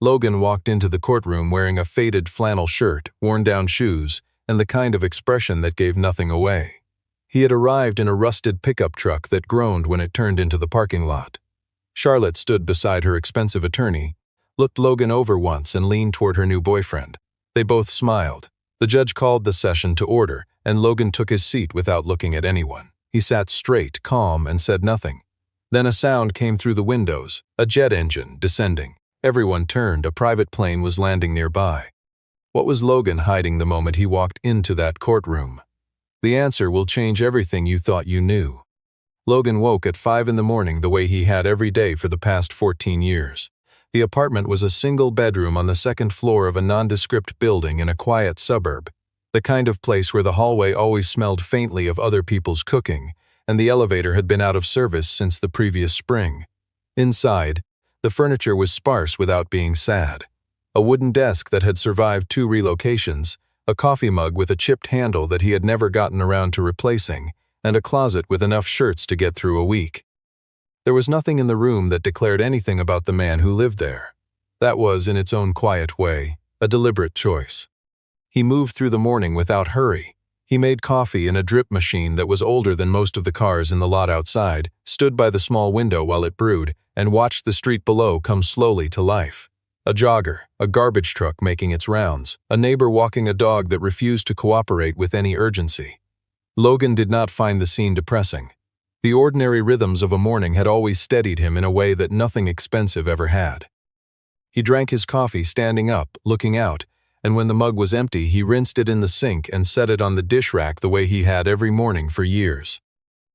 Logan walked into the courtroom wearing a faded flannel shirt, worn-down shoes, and the kind of expression that gave nothing away. He had arrived in a rusted pickup truck that groaned when it turned into the parking lot. Charlotte stood beside her expensive attorney, looked Logan over once and leaned toward her new boyfriend. They both smiled. The judge called the session to order, and Logan took his seat without looking at anyone. He sat straight, calm, and said nothing. Then a sound came through the windows, a jet engine descending. Everyone turned, a private plane was landing nearby. What was Logan hiding the moment he walked into that courtroom? The answer will change everything you thought you knew. Logan woke at 5 in the morning the way he had every day for the past 14 years. The apartment was a single bedroom on the second floor of a nondescript building in a quiet suburb, the kind of place where the hallway always smelled faintly of other people's cooking, and the elevator had been out of service since the previous spring. Inside, the furniture was sparse without being sad. A wooden desk that had survived 2 relocations, a coffee mug with a chipped handle that he had never gotten around to replacing, and a closet with enough shirts to get through a week. There was nothing in the room that declared anything about the man who lived there. That was, in its own quiet way, a deliberate choice. He moved through the morning without hurry. He made coffee in a drip machine that was older than most of the cars in the lot outside, stood by the small window while it brewed, and watched the street below come slowly to life. A jogger, a garbage truck making its rounds, a neighbor walking a dog that refused to cooperate with any urgency. Logan did not find the scene depressing. The ordinary rhythms of a morning had always steadied him in a way that nothing expensive ever had. He drank his coffee standing up, looking out, and when the mug was empty, he rinsed it in the sink and set it on the dish rack the way he had every morning for years.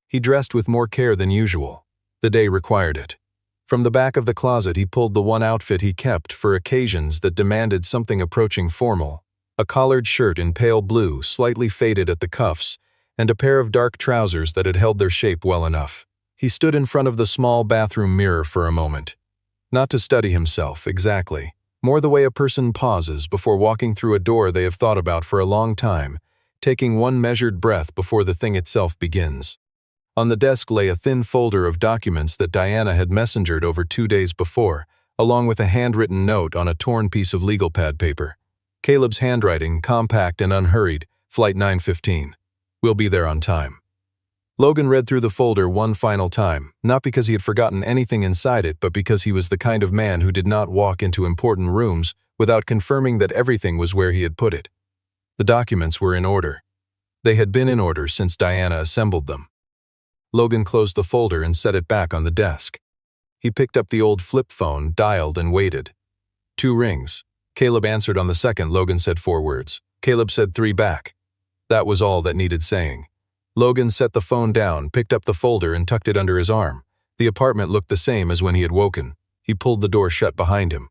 He dressed with more care than usual. The day required it. From the back of the closet he pulled the one outfit he kept for occasions that demanded something approaching formal, a collared shirt in pale blue, slightly faded at the cuffs, and a pair of dark trousers that had held their shape well enough. He stood in front of the small bathroom mirror for a moment. Not to study himself, exactly. More the way a person pauses before walking through a door they have thought about for a long time, taking one measured breath before the thing itself begins. On the desk lay a thin folder of documents that Diana had messengered over 2 days before, along with a handwritten note on a torn piece of legal pad paper. Caleb's handwriting, compact and unhurried, Flight 915. We'll be there on time. Logan read through the folder one final time, not because he had forgotten anything inside it, but because he was the kind of man who did not walk into important rooms without confirming that everything was where he had put it. The documents were in order. They had been in order since Diana assembled them. Logan closed the folder and set it back on the desk. He picked up the old flip phone, dialed, and waited. 2 rings. Caleb answered on the second. Logan said 4 words. Caleb said 3 back. That was all that needed saying. Logan set the phone down, picked up the folder, and tucked it under his arm. The apartment looked the same as when he had woken. He pulled the door shut behind him.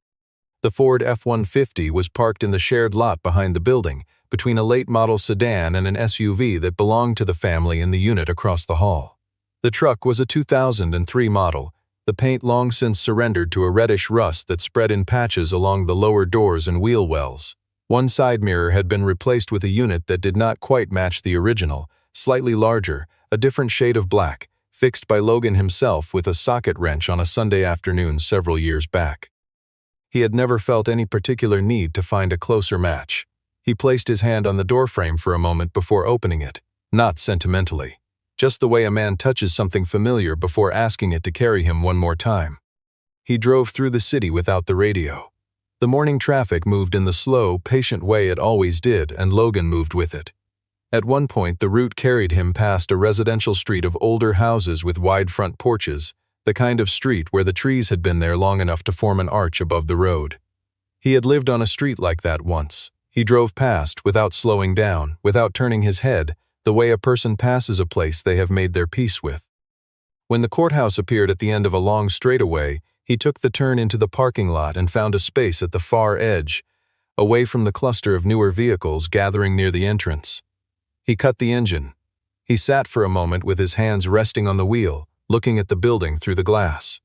The Ford F-150 was parked in the shared lot behind the building, between a late-model sedan and an SUV that belonged to the family in the unit across the hall. The truck was a 2003 model, the paint long since surrendered to a reddish rust that spread in patches along the lower doors and wheel wells. One side mirror had been replaced with a unit that did not quite match the original, slightly larger, a different shade of black, fixed by Logan himself with a socket wrench on a Sunday afternoon several years back. He had never felt any particular need to find a closer match. He placed his hand on the doorframe for a moment before opening it, not sentimentally, just the way a man touches something familiar before asking it to carry him one more time. He drove through the city without the radio. The morning traffic moved in the slow, patient way it always did, and Logan moved with it. At one point, the route carried him past a residential street of older houses with wide front porches, the kind of street where the trees had been there long enough to form an arch above the road. He had lived on a street like that once. He drove past, without slowing down, without turning his head, the way a person passes a place they have made their peace with. When the courthouse appeared at the end of a long straightaway, he took the turn into the parking lot and found a space at the far edge, away from the cluster of newer vehicles gathering near the entrance. He cut the engine. He sat for a moment with his hands resting on the wheel, looking at the building through the glass.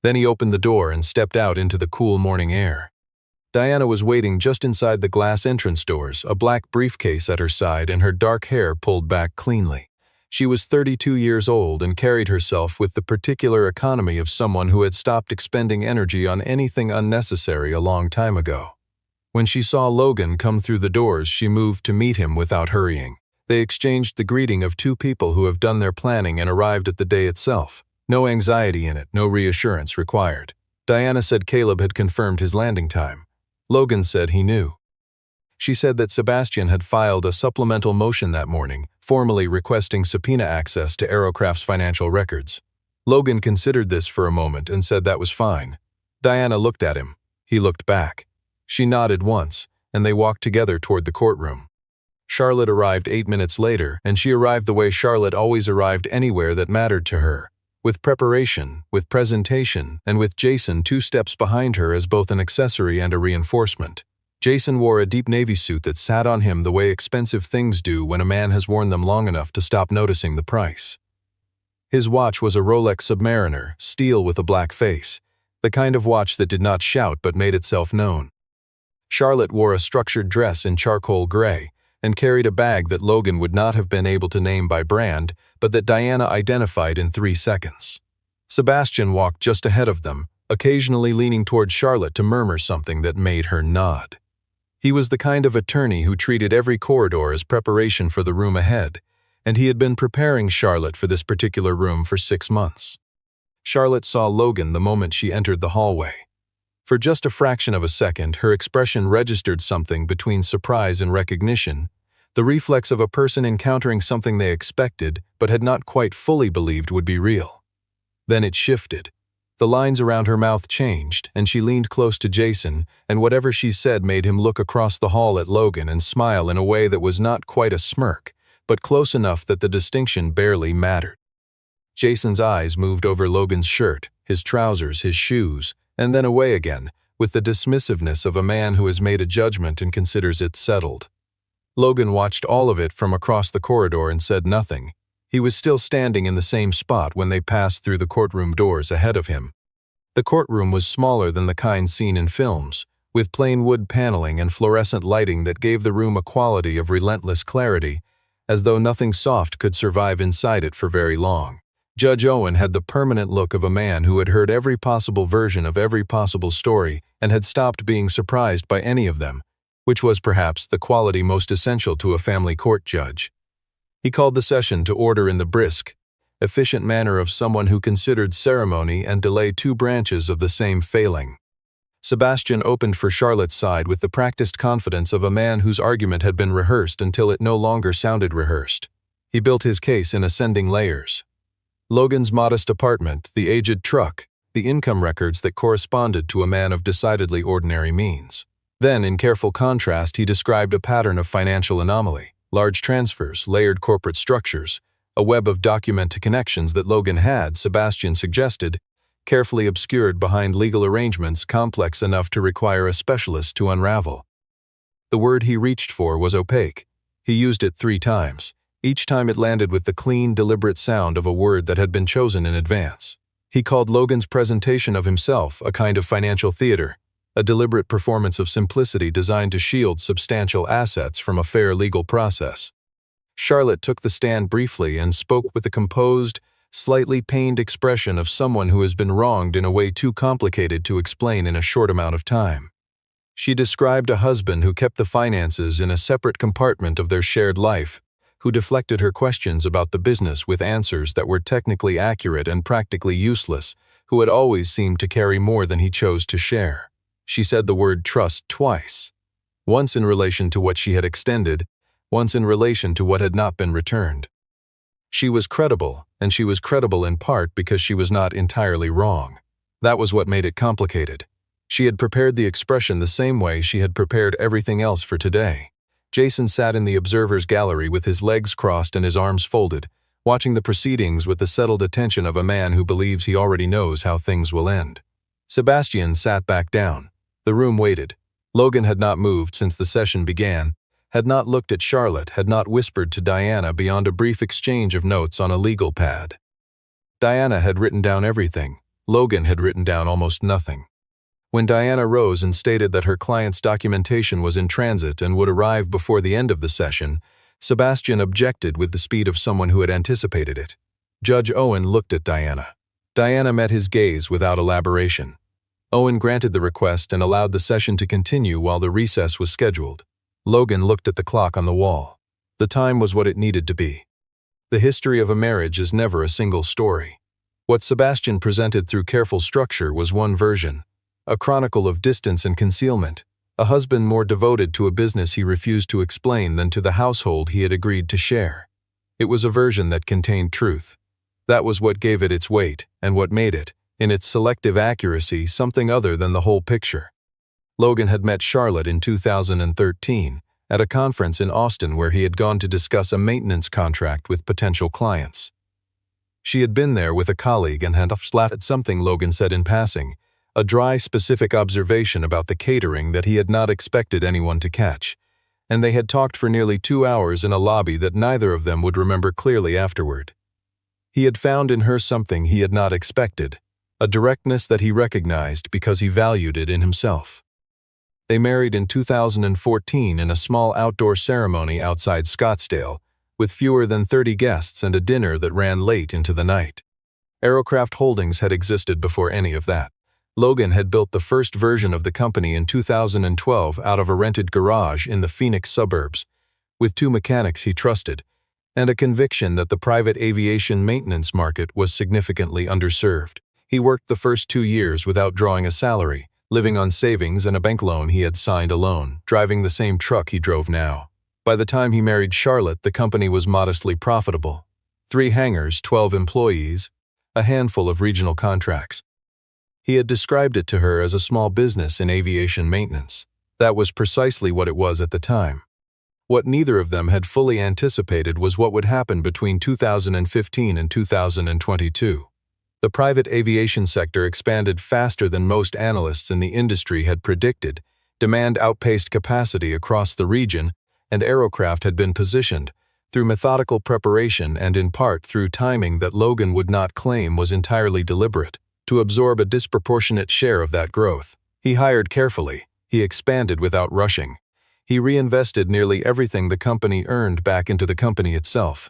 Then he opened the door and stepped out into the cool morning air. Diana was waiting just inside the glass entrance doors, a black briefcase at her side and her dark hair pulled back cleanly. She was 32 years old and carried herself with the particular economy of someone who had stopped expending energy on anything unnecessary a long time ago. When she saw Logan come through the doors, she moved to meet him without hurrying. They exchanged the greeting of two people who have done their planning and arrived at the day itself. No anxiety in it, no reassurance required. Diana said Caleb had confirmed his landing time. Logan said he knew. She said that Sebastian had filed a supplemental motion that morning, formally requesting subpoena access to Aerocraft's financial records. Logan considered this for a moment and said that was fine. Diana looked at him. He looked back. She nodded once, and they walked together toward the courtroom. Charlotte arrived 8 minutes later, and she arrived the way Charlotte always arrived anywhere that mattered to her. With preparation, with presentation, and with Jason 2 steps behind her as both an accessory and a reinforcement. Jason wore a deep navy suit that sat on him the way expensive things do when a man has worn them long enough to stop noticing the price. His watch was a Rolex Submariner, steel with a black face, the kind of watch that did not shout but made itself known. Charlotte wore a structured dress in charcoal gray and carried a bag that Logan would not have been able to name by brand, but that Diana identified in 3 seconds. Sebastian walked just ahead of them, occasionally leaning toward Charlotte to murmur something that made her nod. He was the kind of attorney who treated every corridor as preparation for the room ahead, and he had been preparing Charlotte for this particular room for 6 months. Charlotte saw Logan the moment she entered the hallway. For just a fraction of a second, her expression registered something between surprise and recognition, the reflex of a person encountering something they expected but had not quite fully believed would be real. Then it shifted. The lines around her mouth changed, and she leaned close to Jason, and whatever she said made him look across the hall at Logan and smile in a way that was not quite a smirk, but close enough that the distinction barely mattered. Jason's eyes moved over Logan's shirt, his trousers, his shoes, and then away again, with the dismissiveness of a man who has made a judgment and considers it settled. Logan watched all of it from across the corridor and said nothing. He was still standing in the same spot when they passed through the courtroom doors ahead of him. The courtroom was smaller than the kind seen in films, with plain wood paneling and fluorescent lighting that gave the room a quality of relentless clarity, as though nothing soft could survive inside it for very long. Judge Owen had the permanent look of a man who had heard every possible version of every possible story and had stopped being surprised by any of them, which was perhaps the quality most essential to a family court judge. He called the session to order in the brisk, efficient manner of someone who considered ceremony and delay 2 branches of the same failing. Sebastian opened for Charlotte's side with the practiced confidence of a man whose argument had been rehearsed until it no longer sounded rehearsed. He built his case in ascending layers. Logan's modest apartment, the aged truck, the income records that corresponded to a man of decidedly ordinary means. Then, in careful contrast, he described a pattern of financial anomaly, large transfers, layered corporate structures, a web of documented connections that Logan had, Sebastian suggested, carefully obscured behind legal arrangements complex enough to require a specialist to unravel. The word he reached for was opaque. He used it 3 times. Each time it landed with the clean, deliberate sound of a word that had been chosen in advance. He called Logan's presentation of himself a kind of financial theater, a deliberate performance of simplicity designed to shield substantial assets from a fair legal process. Charlotte took the stand briefly and spoke with the composed, slightly pained expression of someone who has been wronged in a way too complicated to explain in a short amount of time. She described a husband who kept the finances in a separate compartment of their shared life, who deflected her questions about the business with answers that were technically accurate and practically useless, who had always seemed to carry more than he chose to share. She said the word trust twice, once in relation to what she had extended, once in relation to what had not been returned. She was credible, and she was credible in part because she was not entirely wrong. That was what made it complicated. She had prepared the expression the same way she had prepared everything else for today. Jason sat in the observer's gallery with his legs crossed and his arms folded, watching the proceedings with the settled attention of a man who believes he already knows how things will end. Sebastian sat back down. The room waited. Logan had not moved since the session began, had not looked at Charlotte, had not whispered to Diana beyond a brief exchange of notes on a legal pad. Diana had written down everything. Logan had written down almost nothing. When Diana rose and stated that her client's documentation was in transit and would arrive before the end of the session, Sebastian objected with the speed of someone who had anticipated it. Judge Owen looked at Diana. Diana met his gaze without elaboration. Owen granted the request and allowed the session to continue while the recess was scheduled. Logan looked at the clock on the wall. The time was what it needed to be. The history of a marriage is never a single story. What Sebastian presented through careful structure was one version, a chronicle of distance and concealment, a husband more devoted to a business he refused to explain than to the household he had agreed to share. It was a version that contained truth. That was what gave it its weight, and what made it, in its selective accuracy, something other than the whole picture. Logan had met Charlotte in 2013, at a conference in Austin where he had gone to discuss a maintenance contract with potential clients. She had been there with a colleague and had laughed at something Logan said in passing, a dry, specific observation about the catering that he had not expected anyone to catch, and they had talked for nearly 2 hours in a lobby that neither of them would remember clearly afterward. He had found in her something he had not expected, a directness that he recognized because he valued it in himself. They married in 2014 in a small outdoor ceremony outside Scottsdale, with fewer than 30 guests and a dinner that ran late into the night. Aerocraft Holdings had existed before any of that. Logan had built the first version of the company in 2012 out of a rented garage in the Phoenix suburbs, with 2 mechanics he trusted, and a conviction that the private aviation maintenance market was significantly underserved. He worked the first 2 years without drawing a salary, living on savings and a bank loan he had signed alone, driving the same truck he drove now. By the time he married Charlotte, the company was modestly profitable. 3 hangars, 12 employees, a handful of regional contracts. He had described it to her as a small business in aviation maintenance. That was precisely what it was at the time. What neither of them had fully anticipated was what would happen between 2015 and 2022. The private aviation sector expanded faster than most analysts in the industry had predicted, demand outpaced capacity across the region, and Aerocraft had been positioned, through methodical preparation and in part through timing that Logan would not claim was entirely deliberate, to absorb a disproportionate share of that growth. He hired carefully, he expanded without rushing. He reinvested nearly everything the company earned back into the company itself.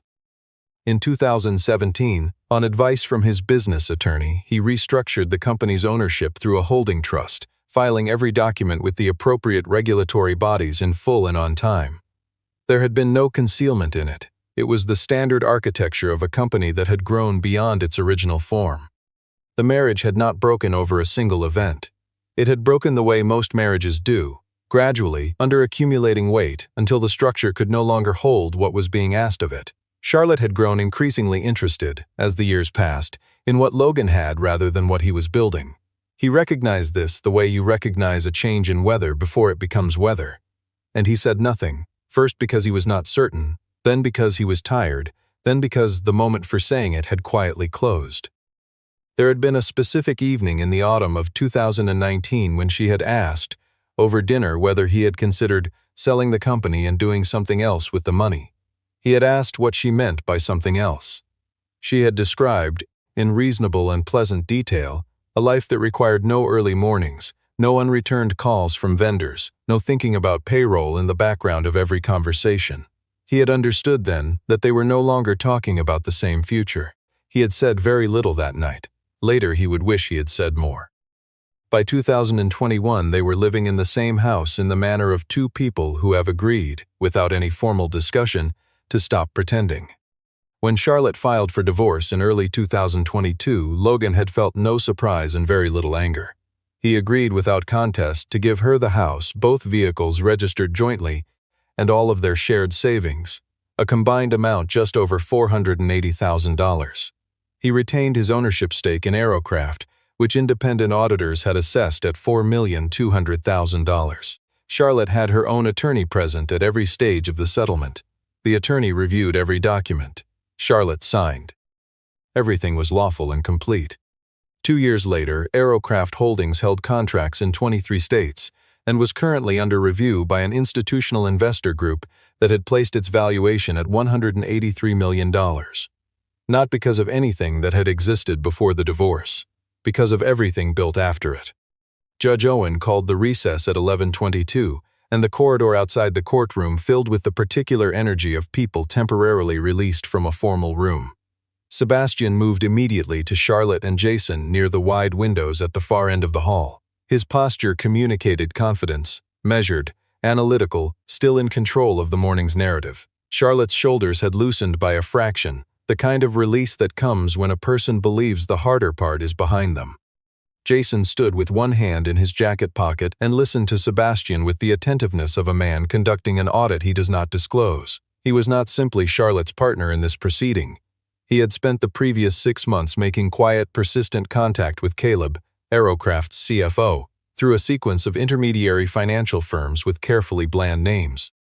In 2017, on advice from his business attorney, he restructured the company's ownership through a holding trust, filing every document with the appropriate regulatory bodies in full and on time. There had been no concealment in it. It was the standard architecture of a company that had grown beyond its original form. The marriage had not broken over a single event. It had broken the way most marriages do, gradually, under accumulating weight, until the structure could no longer hold what was being asked of it. Charlotte had grown increasingly interested, as the years passed, in what Logan had rather than what he was building. He recognized this the way you recognize a change in weather before it becomes weather. And he said nothing, first because he was not certain, then because he was tired, then because the moment for saying it had quietly closed. There had been a specific evening in the autumn of 2019 when she had asked, over dinner, whether he had considered selling the company and doing something else with the money. He had asked what she meant by something else. She had described, in reasonable and pleasant detail, a life that required no early mornings, no unreturned calls from vendors, no thinking about payroll in the background of every conversation. He had understood then that they were no longer talking about the same future. He had said very little that night. Later he would wish he had said more. By 2021 they were living in the same house in the manner of 2 people who have agreed, without any formal discussion, to stop pretending. When Charlotte filed for divorce in early 2022, Logan had felt no surprise and very little anger. He agreed without contest to give her the house, both vehicles registered jointly, and all of their shared savings, a combined amount just over $480,000. He retained his ownership stake in Aerocraft, which independent auditors had assessed at $4,200,000. Charlotte had her own attorney present at every stage of the settlement. The attorney reviewed every document. Charlotte signed. Everything was lawful and complete. 2 years later, Aerocraft Holdings held contracts in 23 states and was currently under review by an institutional investor group that had placed its valuation at $183 million. Not because of anything that had existed before the divorce, because of everything built after it. Judge Owen called the recess at 11:22, and the corridor outside the courtroom filled with the particular energy of people temporarily released from a formal room. Sebastian moved immediately to Charlotte and Jason near the wide windows at the far end of the hall. His posture communicated confidence, measured, analytical, still in control of the morning's narrative. Charlotte's shoulders had loosened by a fraction, the kind of release that comes when a person believes the harder part is behind them. Jason stood with one hand in his jacket pocket and listened to Sebastian with the attentiveness of a man conducting an audit he does not disclose. He was not simply Charlotte's partner in this proceeding. He had spent the previous 6 months making quiet, persistent contact with Caleb, Aerocraft's CFO, through a sequence of intermediary financial firms with carefully bland names.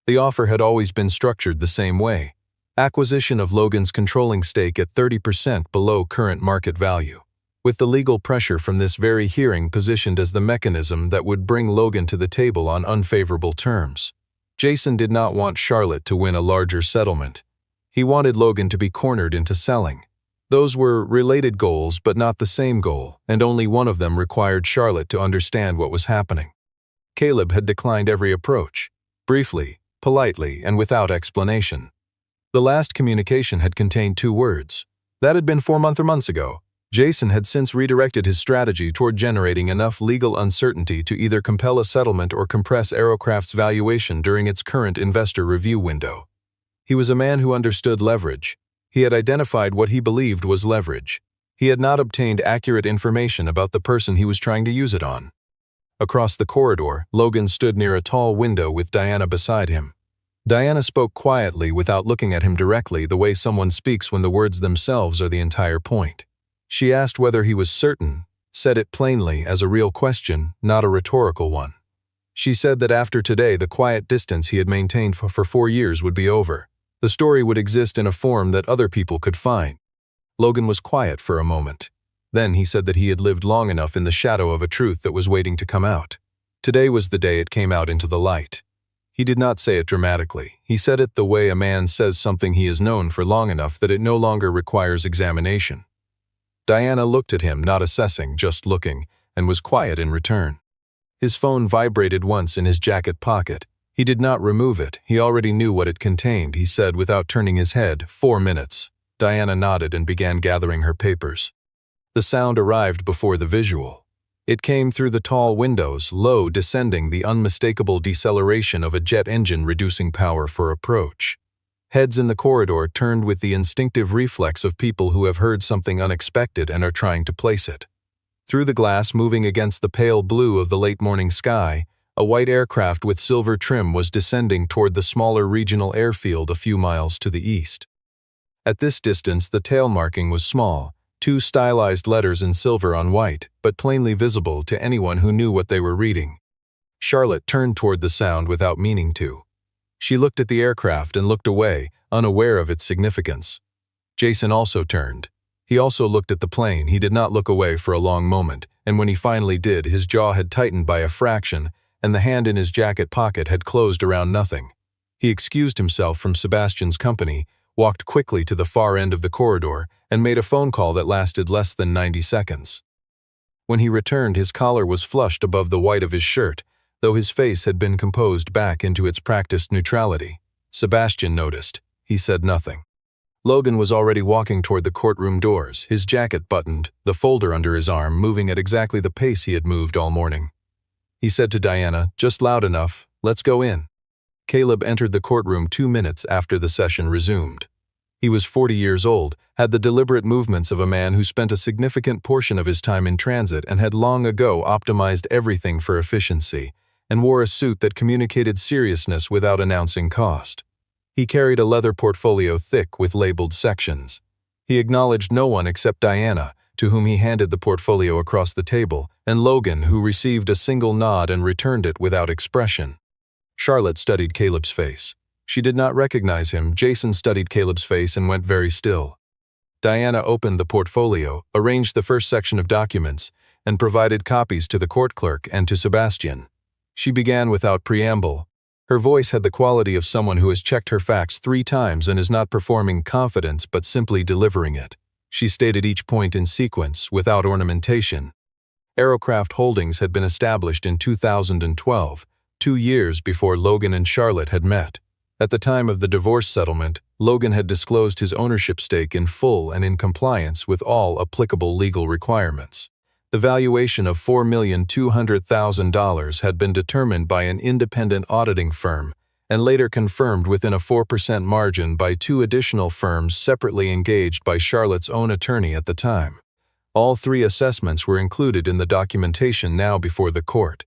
The offer had always been structured the same way: acquisition of Logan's controlling stake at 30% below current market value, with the legal pressure from this very hearing positioned as the mechanism that would bring Logan to the table on unfavorable terms. Jason did not want Charlotte to win a larger settlement. He wanted Logan to be cornered into selling. Those were related goals but not the same goal, and only one of them required Charlotte to understand what was happening. Caleb had declined every approach, briefly, politely, and without explanation. The last communication had contained 2 words. That had been 4 months ago. Jason had since redirected his strategy toward generating enough legal uncertainty to either compel a settlement or compress Aerocraft's valuation during its current investor review window. He was a man who understood leverage. He had identified what he believed was leverage. He had not obtained accurate information about the person he was trying to use it on. Across the corridor, Logan stood near a tall window with Diana beside him. Diana spoke quietly without looking at him directly, the way someone speaks when the words themselves are the entire point. She asked whether he was certain, said it plainly as a real question, not a rhetorical one. She said that after today the quiet distance he had maintained for 4 years would be over. The story would exist in a form that other people could find. Logan was quiet for a moment. Then he said that he had lived long enough in the shadow of a truth that was waiting to come out. Today was the day it came out into the light. He did not say it dramatically. He said it the way a man says something he has known for long enough that it no longer requires examination. Diana looked at him, not assessing, just looking, and was quiet in return. His phone vibrated once in his jacket pocket. He did not remove it. He already knew what it contained, he said without turning his head. 4 minutes. Diana nodded and began gathering her papers. The sound arrived before the visual. It came through the tall windows, low, descending, the unmistakable deceleration of a jet engine reducing power for approach. Heads in the corridor turned with the instinctive reflex of people who have heard something unexpected and are trying to place it. Through the glass, moving against the pale blue of the late morning sky, a white aircraft with silver trim was descending toward the smaller regional airfield a few miles to the east. At this distance, the tail marking was small, 2 stylized letters in silver on white, but plainly visible to anyone who knew what they were reading. Charlotte turned toward the sound without meaning to. She looked at the aircraft and looked away, unaware of its significance. Jason also turned. He also looked at the plane. He did not look away for a long moment, and when he finally did, his jaw had tightened by a fraction, and the hand in his jacket pocket had closed around nothing. He excused himself from Sebastian's company, walked quickly to the far end of the corridor, and made a phone call that lasted less than 90 seconds. When he returned, his collar was flushed above the white of his shirt, though his face had been composed back into its practiced neutrality. Sebastian noticed. He said nothing. Logan was already walking toward the courtroom doors, his jacket buttoned, the folder under his arm, moving at exactly the pace he had moved all morning. He said to Diana, "Just loud enough, let's go in." Caleb entered the courtroom 2 minutes after the session resumed. He was 40 years old, had the deliberate movements of a man who spent a significant portion of his time in transit and had long ago optimized everything for efficiency, and wore a suit that communicated seriousness without announcing cost. He carried a leather portfolio thick with labeled sections. He acknowledged no one except Diana, to whom he handed the portfolio across the table, and Logan, who received a single nod and returned it without expression. Charlotte studied Caleb's face. She did not recognize him. Jason studied Caleb's face and went very still. Diana opened the portfolio, arranged the first section of documents, and provided copies to the court clerk and to Sebastian. She began without preamble. Her voice had the quality of someone who has checked her facts 3 times and is not performing confidence but simply delivering it. She stated each point in sequence, without ornamentation. Aerocraft Holdings had been established in 2012, 2 years before Logan and Charlotte had met. At the time of the divorce settlement, Logan had disclosed his ownership stake in full and in compliance with all applicable legal requirements. The valuation of $4,200,000 had been determined by an independent auditing firm and later confirmed within a 4% margin by 2 additional firms separately engaged by Charlotte's own attorney at the time. All 3 assessments were included in the documentation now before the court.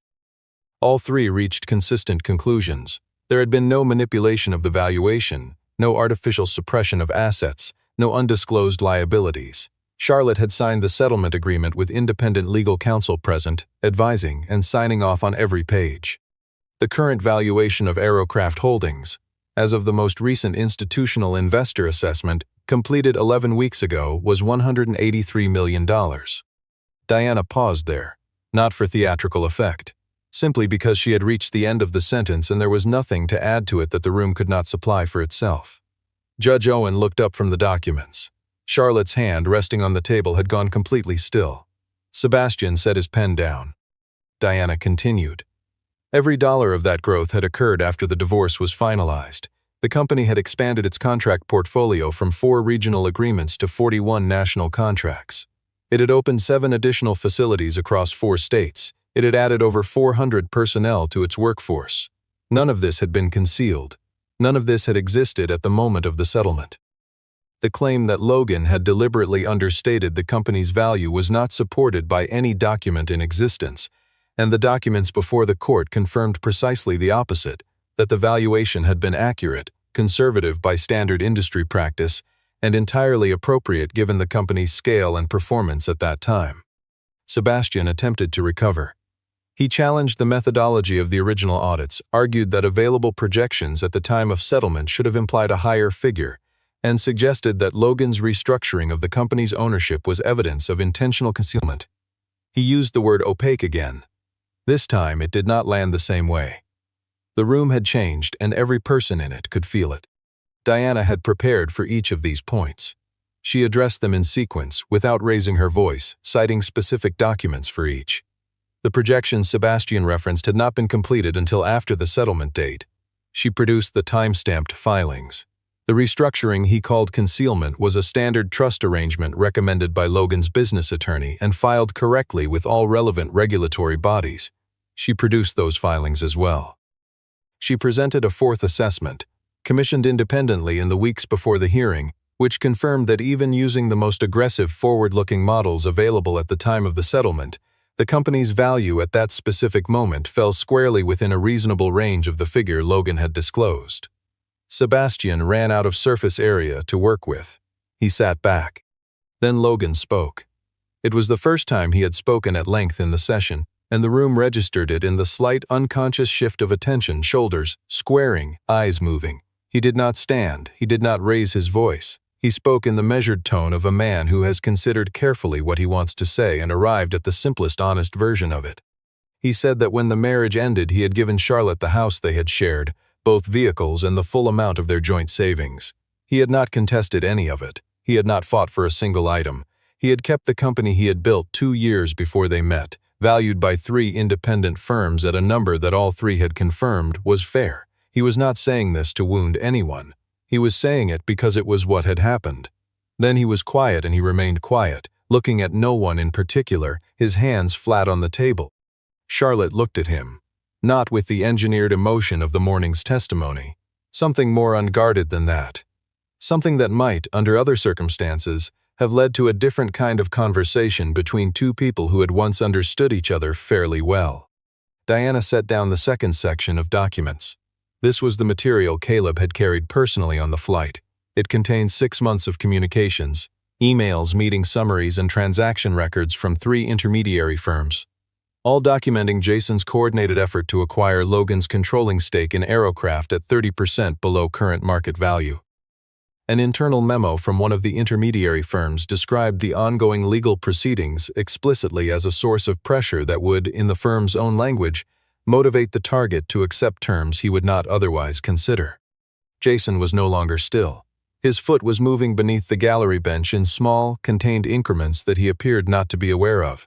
All 3 reached consistent conclusions. There had been no manipulation of the valuation, no artificial suppression of assets, no undisclosed liabilities. Charlotte had signed the settlement agreement with independent legal counsel present, advising and signing off on every page. The current valuation of Aerocraft Holdings, as of the most recent institutional investor assessment, completed 11 weeks ago, was $183 million. Diana paused there, not for theatrical effect, simply because she had reached the end of the sentence and there was nothing to add to it that the room could not supply for itself. Judge Owen looked up from the documents. Charlotte's hand resting on the table had gone completely still. Sebastian set his pen down. Diana continued. Every dollar of that growth had occurred after the divorce was finalized. The company had expanded its contract portfolio from 4 regional agreements to 41 national contracts. It had opened 7 additional facilities across 4 states. It had added over 400 personnel to its workforce. None of this had been concealed. None of this had existed at the moment of the settlement. The claim that Logan had deliberately understated the company's value was not supported by any document in existence, and the documents before the court confirmed precisely the opposite, that the valuation had been accurate, conservative by standard industry practice, and entirely appropriate given the company's scale and performance at that time. Sebastian attempted to recover. He challenged the methodology of the original audits, argued that available projections at the time of settlement should have implied a higher figure, and suggested that Logan's restructuring of the company's ownership was evidence of intentional concealment. He used the word opaque again. This time it did not land the same way. The room had changed and every person in it could feel it. Diana had prepared for each of these points. She addressed them in sequence, without raising her voice, citing specific documents for each. The projections Sebastian referenced had not been completed until after the settlement date. She produced the time-stamped filings. The restructuring he called concealment was a standard trust arrangement recommended by Logan's business attorney and filed correctly with all relevant regulatory bodies. She produced those filings as well. She presented a 4th assessment, commissioned independently in the weeks before the hearing, which confirmed that even using the most aggressive forward-looking models available at the time of the settlement, the company's value at that specific moment fell squarely within a reasonable range of the figure Logan had disclosed. Sebastian ran out of surface area to work with. He sat back. Then Logan spoke. It was the first time he had spoken at length in the session, and the room registered it in the slight unconscious shift of attention, shoulders squaring, eyes moving. He did not stand, he did not raise his voice. He spoke in the measured tone of a man who has considered carefully what he wants to say and arrived at the simplest honest version of it. He said that when the marriage ended he had given Charlotte the house they had shared, both vehicles and the full amount of their joint savings. He had not contested any of it. He had not fought for a single item. He had kept the company he had built 2 years before they met, valued by 3 independent firms at a number that all 3 had confirmed was fair. He was not saying this to wound anyone. He was saying it because it was what had happened. Then he was quiet and he remained quiet, looking at no one in particular, his hands flat on the table. Charlotte looked at him, not with the engineered emotion of the morning's testimony, something more unguarded than that. Something that might, under other circumstances, have led to a different kind of conversation between 2 people who had once understood each other fairly well. Diana set down the second section of documents. This was the material Caleb had carried personally on the flight. It contained 6 months of communications, emails, meeting summaries, and transaction records from 3 intermediary firms, all documenting Jason's coordinated effort to acquire Logan's controlling stake in Aerocraft at 30% below current market value. An internal memo from one of the intermediary firms described the ongoing legal proceedings explicitly as a source of pressure that would, in the firm's own language, motivate the target to accept terms he would not otherwise consider. Jason was no longer still. His foot was moving beneath the gallery bench in small, contained increments that he appeared not to be aware of.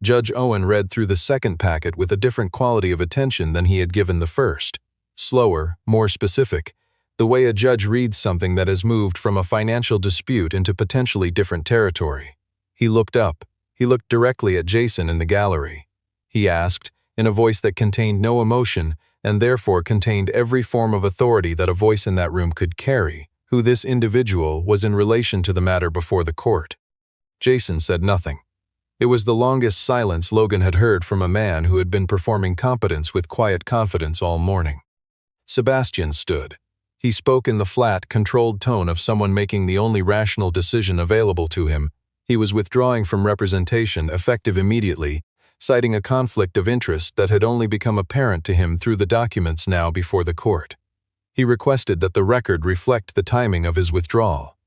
Judge Owen read through the second packet with a different quality of attention than he had given the first. Slower, more specific, the way a judge reads something that has moved from a financial dispute into potentially different territory. He looked up. He looked directly at Jason in the gallery. He asked, in a voice that contained no emotion and therefore contained every form of authority that a voice in that room could carry, who this individual was in relation to the matter before the court. Jason said nothing. It was the longest silence Logan had heard from a man who had been performing competence with quiet confidence all morning. Sebastian stood. He spoke in the flat, controlled tone of someone making the only rational decision available to him. He was withdrawing from representation, effective immediately, citing a conflict of interest that had only become apparent to him through the documents now before the court. He requested that the record reflect the timing of his withdrawal.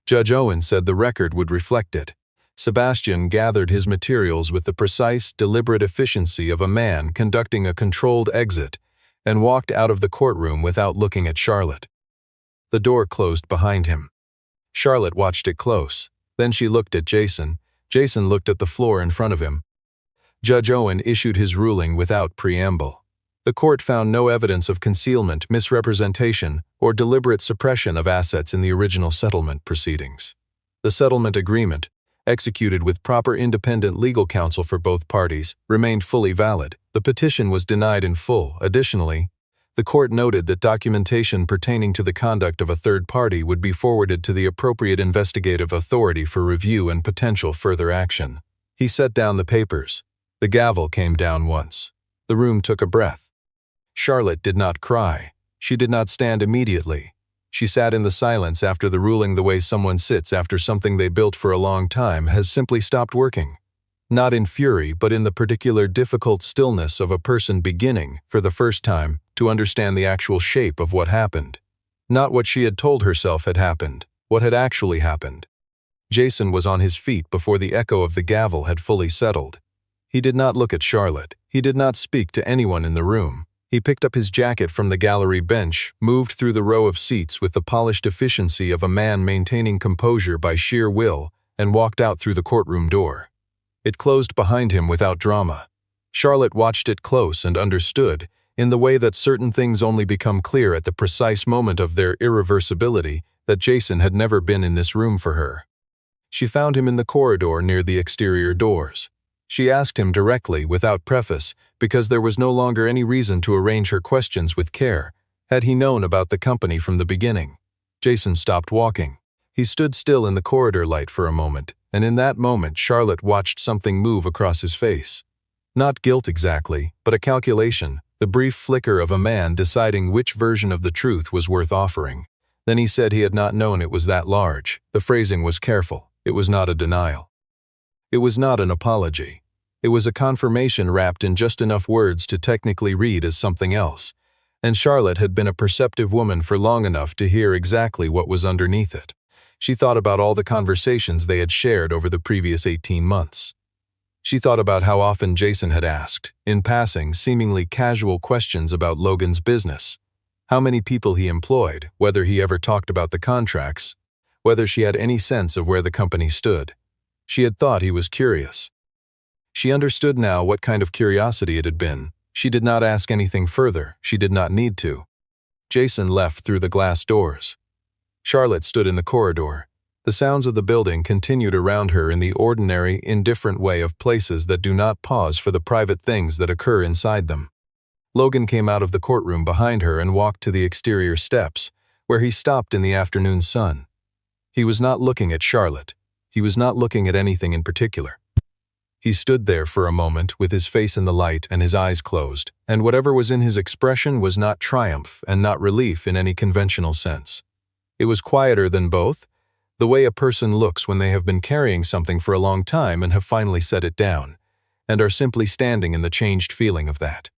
Judge Owen said the record would reflect it. Sebastian gathered his materials with the precise, deliberate efficiency of a man conducting a controlled exit and walked out of the courtroom without looking at Charlotte. The door closed behind him. Charlotte watched it close. Then she looked at Jason. Jason looked at the floor in front of him. Judge Owen issued his ruling without preamble. The court found no evidence of concealment, misrepresentation, or deliberate suppression of assets in the original settlement proceedings. The settlement agreement, executed with proper independent legal counsel for both parties, remained fully valid. The petition was denied in full. Additionally, the court noted that documentation pertaining to the conduct of a third party would be forwarded to the appropriate investigative authority for review and potential further action. He set down the papers. The gavel came down once. The room took a breath. Charlotte did not cry. She did not stand immediately. She sat in the silence after the ruling, the way someone sits after something they built for a long time has simply stopped working. Not in fury, but in the particular difficult stillness of a person beginning, for the first time, to understand the actual shape of what happened. Not what she had told herself had happened, what had actually happened. Jason was on his feet before the echo of the gavel had fully settled. He did not look at Charlotte. He did not speak to anyone in the room. He picked up his jacket from the gallery bench, moved through the row of seats with the polished efficiency of a man maintaining composure by sheer will, and walked out through the courtroom door. It closed behind him without drama. Charlotte watched it close and understood, in the way that certain things only become clear at the precise moment of their irreversibility, that Jason had never been in this room for her. She found him in the corridor near the exterior doors. She asked him directly, without preface, because there was no longer any reason to arrange her questions with care, had he known about the company from the beginning. Jason stopped walking. He stood still in the corridor light for a moment, and in that moment Charlotte watched something move across his face. Not guilt exactly, but a calculation, the brief flicker of a man deciding which version of the truth was worth offering. Then he said he had not known it was that large. The phrasing was careful. It was not a denial. It was not an apology. It was a confirmation wrapped in just enough words to technically read as something else, and Charlotte had been a perceptive woman for long enough to hear exactly what was underneath it. She thought about all the conversations they had shared over the previous 18 months. She thought about how often Jason had asked, in passing, seemingly casual questions about Logan's business, how many people he employed, whether he ever talked about the contracts, whether she had any sense of where the company stood. She had thought he was curious. She understood now what kind of curiosity it had been. She did not ask anything further. She did not need to. Jason left through the glass doors. Charlotte stood in the corridor. The sounds of the building continued around her in the ordinary, indifferent way of places that do not pause for the private things that occur inside them. Logan came out of the courtroom behind her and walked to the exterior steps, where he stopped in the afternoon sun. He was not looking at Charlotte. He was not looking at anything in particular. He stood there for a moment with his face in the light and his eyes closed, and whatever was in his expression was not triumph and not relief in any conventional sense. It was quieter than both, the way a person looks when they have been carrying something for a long time and have finally set it down, and are simply standing in the changed feeling of that.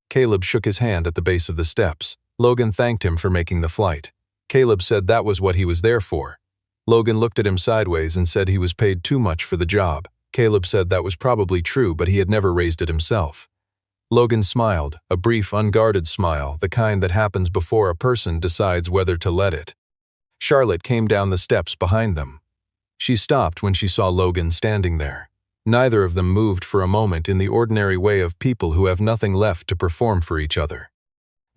Caleb shook his hand at the base of the steps. Logan thanked him for making the flight. Caleb said that was what he was there for. Logan looked at him sideways and said he was paid too much for the job. Caleb said that was probably true, but he had never raised it himself. Logan smiled, a brief, unguarded smile, the kind that happens before a person decides whether to let it. Charlotte came down the steps behind them. She stopped when she saw Logan standing there. Neither of them moved for a moment in the ordinary way of people who have nothing left to perform for each other.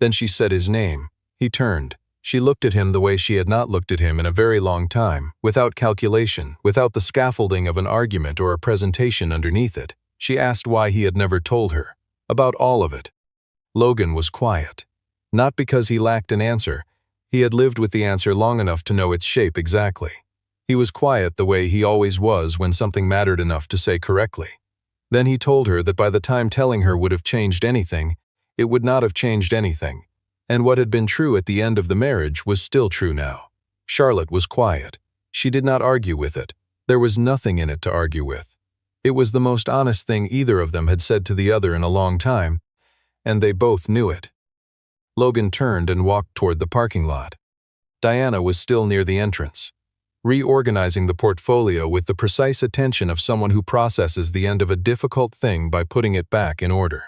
Then she said his name. He turned. She looked at him the way she had not looked at him in a very long time, without calculation, without the scaffolding of an argument or a presentation underneath it. She asked why he had never told her. About all of it. Logan was quiet. Not because he lacked an answer. He had lived with the answer long enough to know its shape exactly. He was quiet the way he always was when something mattered enough to say correctly. Then he told her that by the time telling her would have changed anything, it would not have changed anything. And what had been true at the end of the marriage was still true now. Charlotte was quiet. She did not argue with it. There was nothing in it to argue with. It was the most honest thing either of them had said to the other in a long time, and they both knew it. Logan turned and walked toward the parking lot. Diana was still near the entrance, reorganizing the portfolio with the precise attention of someone who processes the end of a difficult thing by putting it back in order.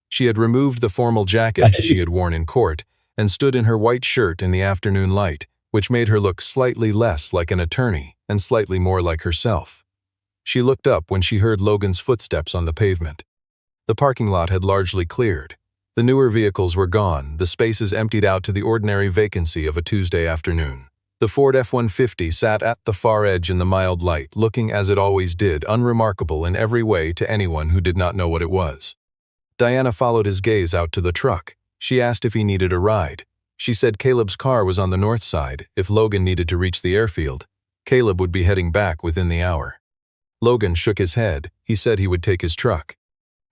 She had removed the formal jacket she had worn in court and stood in her white shirt in the afternoon light, which made her look slightly less like an attorney and slightly more like herself. She looked up when she heard Logan's footsteps on the pavement. The parking lot had largely cleared. The newer vehicles were gone, the spaces emptied out to the ordinary vacancy of a Tuesday afternoon. The Ford F-150 sat at the far edge in the mild light, looking as it always did, unremarkable in every way to anyone who did not know what it was. Diana followed his gaze out to the truck. She asked if he needed a ride. She said Caleb's car was on the north side. If Logan needed to reach the airfield, Caleb would be heading back within the hour. Logan shook his head. He said he would take his truck.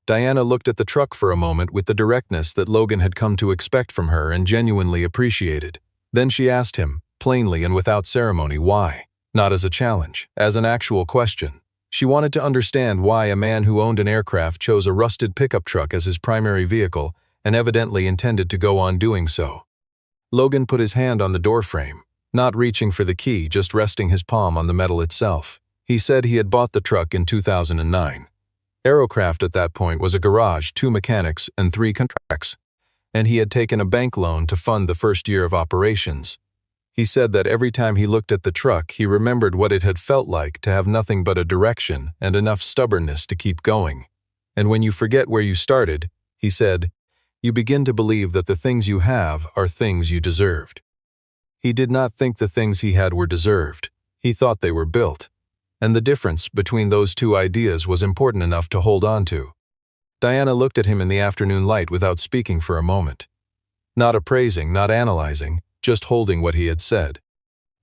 Diana looked at the truck for a moment with the directness that Logan had come to expect from her and genuinely appreciated. Then she asked him, plainly and without ceremony, why? Not as a challenge, as an actual question. She wanted to understand why a man who owned an aircraft chose a rusted pickup truck as his primary vehicle and evidently intended to go on doing so. Logan put his hand on the doorframe, not reaching for the key, just resting his palm on the metal itself. He said he had bought the truck in 2009. Aerocraft at that point was a garage, 2 mechanics, and 3 contracts, and he had taken a bank loan to fund the first year of operations. He said that every time he looked at the truck, he remembered what it had felt like to have nothing but a direction and enough stubbornness to keep going. And when you forget where you started, he said, you begin to believe that the things you have are things you deserved. He did not think the things he had were deserved. He thought they were built. And the difference between those two ideas was important enough to hold on to. Diana looked at him in the afternoon light without speaking for a moment. Not appraising, not analyzing, just holding what he had said.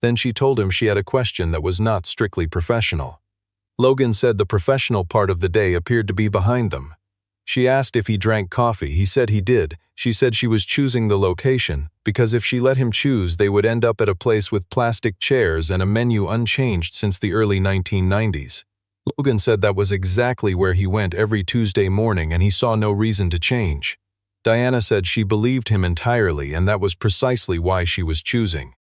Then she told him she had a question that was not strictly professional. Logan said the professional part of the day appeared to be behind them. She asked if he drank coffee. He said he did. She said she was choosing the location, because if she let him choose, they would end up at a place with plastic chairs and a menu unchanged since the early 1990s. Logan said that was exactly where he went every Tuesday morning and he saw no reason to change. Diana said she believed him entirely and that was precisely why she was choosing.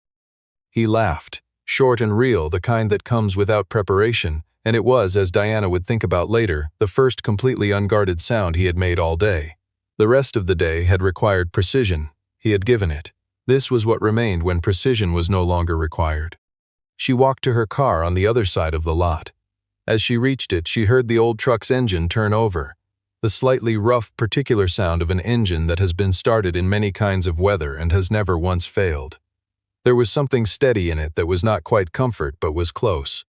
He laughed, short and real, the kind that comes without preparation, and it was, as Diana would think about later, the first completely unguarded sound he had made all day. The rest of the day had required precision. He had given it. This was what remained when precision was no longer required. She walked to her car on the other side of the lot. As she reached it, she heard the old truck's engine turn over. The slightly rough, particular sound of an engine that has been started in many kinds of weather and has never once failed. There was something steady in it that was not quite comfort but was close.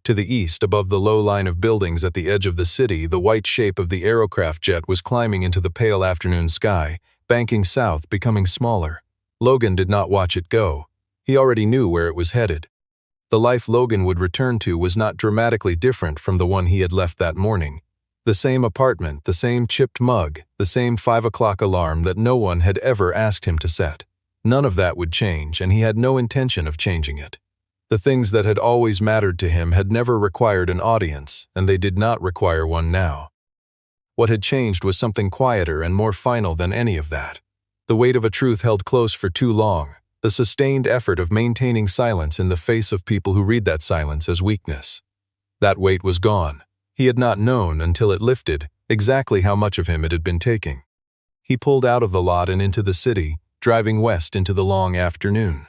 To the east, above the low line of buildings at the edge of the city, the white shape of the aerocraft jet was climbing into the pale afternoon sky, banking south, becoming smaller. Logan did not watch it go. He already knew where it was headed. The life Logan would return to was not dramatically different from the one he had left that morning. The same apartment, the same chipped mug, the same 5 o'clock alarm that no one had ever asked him to set. None of that would change, and he had no intention of changing it. The things that had always mattered to him had never required an audience, and they did not require one now. What had changed was something quieter and more final than any of that. The weight of a truth held close for too long, the sustained effort of maintaining silence in the face of people who read that silence as weakness. That weight was gone. He had not known, until it lifted, exactly how much of him it had been taking. He pulled out of the lot and into the city, driving west into the long afternoon.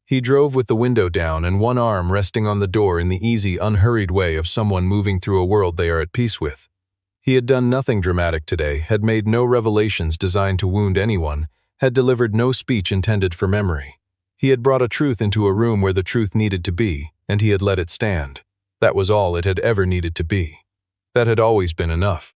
He drove with the window down and one arm resting on the door in the easy, unhurried way of someone moving through a world they are at peace with. He had done nothing dramatic today, had made no revelations designed to wound anyone, had delivered no speech intended for memory. He had brought a truth into a room where the truth needed to be, and he had let it stand. That was all it had ever needed to be. That had always been enough.